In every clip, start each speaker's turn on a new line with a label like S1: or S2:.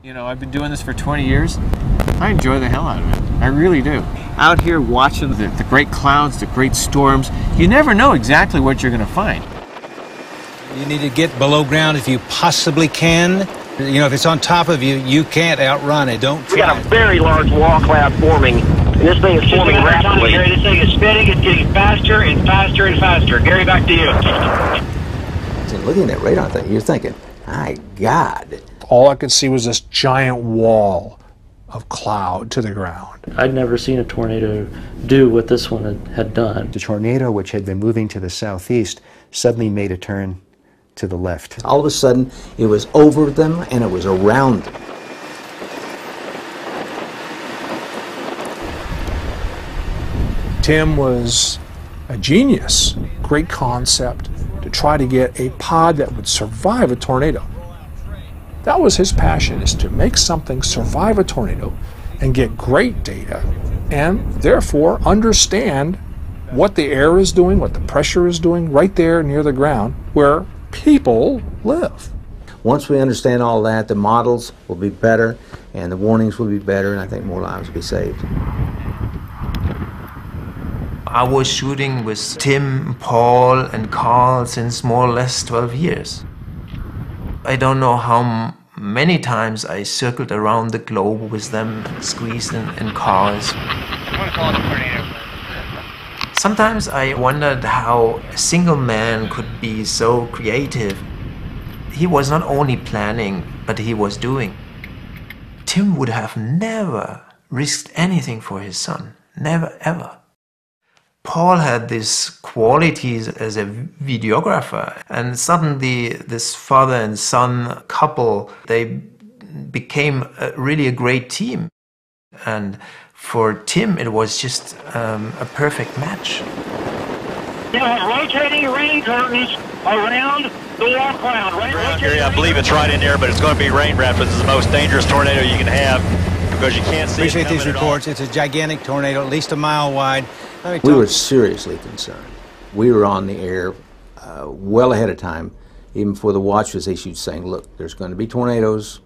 S1: You know, I've been doing this for 20 years. I enjoy the hell out of it. I really do. Out here watching the great clouds, the great storms, you never know exactly what you're going to find.
S2: You need to get below ground if you possibly can. You know, if it's on top of you, you can't outrun it. Don't try.
S3: We got a very large wall cloud forming, and this thing is forming rapidly.
S4: Gary, this thing is spinning. It's getting faster and faster and faster. Gary, back to you.
S5: And looking at that radar thing, you're thinking, my God.
S6: All I could see was this giant wall of cloud to the ground.
S7: I'd never seen a tornado do what this one had done.
S8: The tornado, which had been moving to the southeast, suddenly made a turn to the left.
S5: All of a sudden, it was over them and it was around them.
S6: Tim was a genius, great concept to try to get a pod that would survive a tornado. That was his passion, is to make something survive a tornado and get great data and therefore understand what the air is doing, what the pressure is doing right there near the ground where people live.
S5: Once we understand all that, the models will be better and the warnings will be better, and I think more lives will be saved.
S9: I was shooting with Tim, Paul, and Carl since more or less 12 years. I don't know how many times I circled around the globe with them, squeezed in cars. Sometimes I wondered how a single man could be so creative. He was not only planning, but he was doing. Tim would have never risked anything for his son. Never, ever. Paul had these qualities as a videographer, and suddenly this father and son couple, they became really a great team. And for Tim, it was just a perfect match.
S4: You have rotating rain curtains around the wall cloud.
S10: Gary, I believe it's right in there, but it's going to be rain wrapped. This is the most dangerous tornado you can have because you can't see.
S2: Appreciate these reports. It's a gigantic tornado, at least a mile wide.
S5: We were seriously concerned. We were on the air well ahead of time, even before the watch was issued, saying, look, there's going to be tornadoes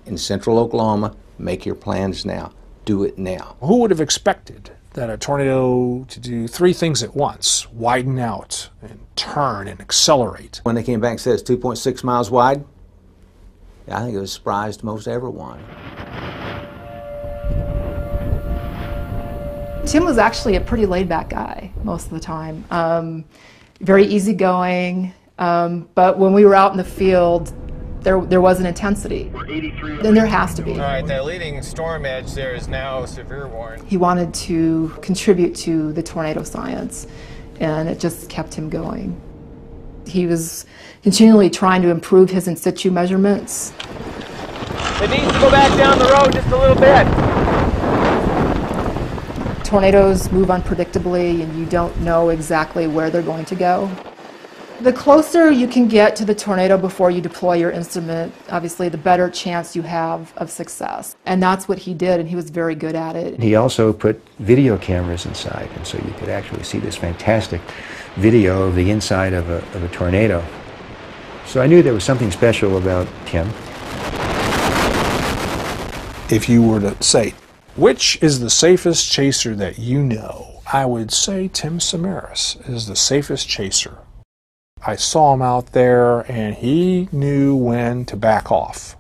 S5: in central Oklahoma. Make your plans now. Do it now.
S6: Who would have expected that a tornado to do three things at once: widen out and turn and accelerate?
S5: When they came back and said it's 2.6 miles wide, I think it was a surprise to most everyone.
S11: Tim was actually a pretty laid-back guy most of the time. Very easygoing, but when we were out in the field, there was an intensity. And there has to be.
S1: All right, that leading storm edge there is now severe warning.
S11: He wanted to contribute to the tornado science, and it just kept him going. He was continually trying to improve his in situ measurements.
S1: It needs to go back down the road just a little bit.
S11: Tornadoes move unpredictably, and you don't know exactly where they're going to go. The closer you can get to the tornado before you deploy your instrument, obviously the better chance you have of success. And that's what he did, and he was very good at it.
S8: He also put video cameras inside, and so you could actually see this fantastic video of the inside of a tornado. So I knew there was something special about Tim.
S6: If you were to say, which is the safest chaser that you know, I would say Tim Samaras is the safest chaser. I saw him out there and he knew when to back off.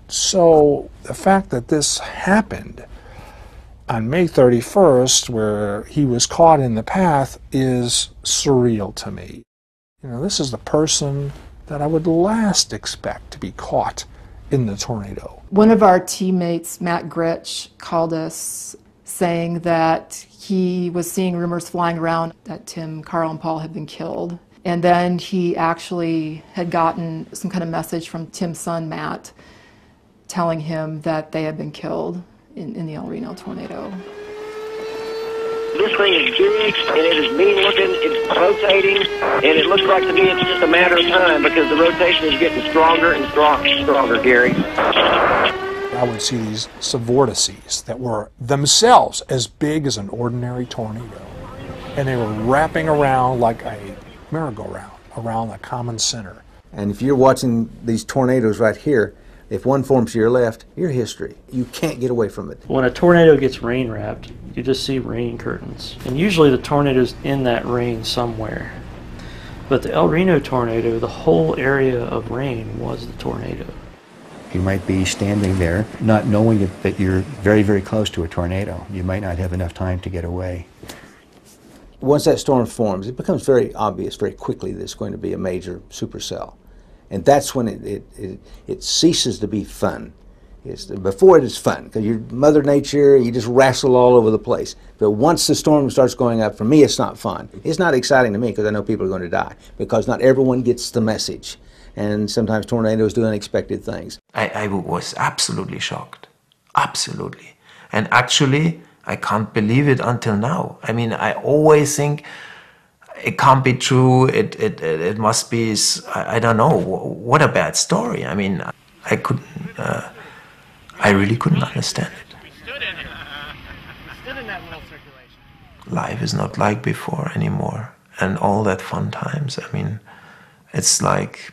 S6: So the fact that this happened on May 31st, where he was caught in the path, is surreal to me. You know, this is the person that I would last expect to be caught in the tornado.
S11: One of our teammates, Matt Gritch, called us saying that he was seeing rumors flying around that Tim, Carl, and Paul had been killed. And then he actually had gotten some kind of message from Tim's son, Matt, telling him that they had been killed in the El Reno tornado.
S3: This thing is big, and it is mean looking, it's rotating, and it looks like to me it's just a matter of time because the rotation is getting stronger and stronger, Gary.
S6: I would see these vortices that were themselves as big as an ordinary tornado. And they were wrapping around like a merry-go-round around the common center.
S5: And if you're watching these tornadoes right here, If one forms to your left, you're history. You can't get away from it.
S7: When a tornado gets rain wrapped, you just see rain curtains. And usually the tornado's in that rain somewhere. But the El Reno tornado, the whole area of rain was the tornado.
S8: You might be standing there not knowing that you're very, very close to a tornado. You might not have enough time to get away.
S5: Once that storm forms, it becomes very obvious very quickly that it's going to be a major supercell. And that's when it ceases to be fun. Before it is fun, because you're Mother Nature, you just wrestle all over the place. But once the storm starts going up, for me it's not fun. It's not exciting to me because I know people are going to die, because not everyone gets the message. And sometimes tornadoes do unexpected things.
S9: I was absolutely shocked. Absolutely. And actually, I can't believe it until now. I mean, I always think it can't be true. It must be, I don't know, what a bad story. I mean, I really couldn't understand it. Life is not like before anymore. And all that fun times, I mean, it's like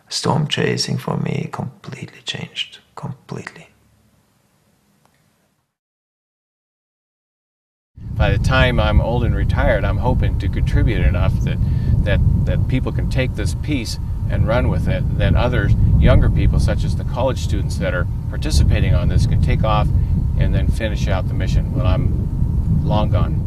S9: storm chasing for me completely changed, completely.
S1: By the time I'm old and retired, I'm hoping to contribute enough that people can take this piece and run with it. Then others, younger people, such as the college students that are participating on this, can take off and then finish out the mission when I'm long gone.